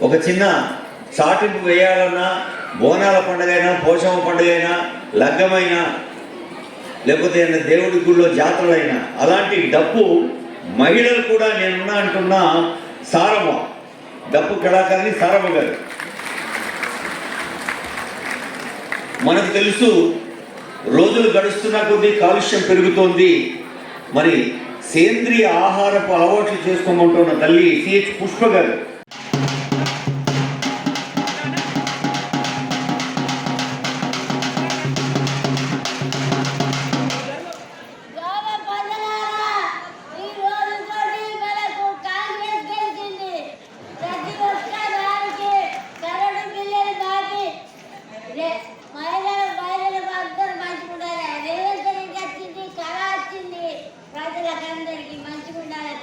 ఒక చిన్న చాటింపు వేయాలన్నా, బోనాల పండుగ అయినా, పోషమ పండుగ అయినా, లగ్గమైనా, లేకపోతే దేవుడి గుళ్ళో జాతరలైనా అలాంటి డప్పు మహిళలు కూడా నేనున్నా అంటున్నా సారమ్మ, డప్పు కళాకారిణి సారమ్మ గారు. మనకు తెలుసు రోజులు గడుస్తున్న కొద్దీ కాలుష్యం పెరుగుతోంది. మరి సేంద్రియ ఆహారపు అలవాట్లు చేసుకోమంటున్న తల్లి సిహెచ్ పుష్ప గారు. ప్రజలందరికీ మంచిగా ఉండాలి.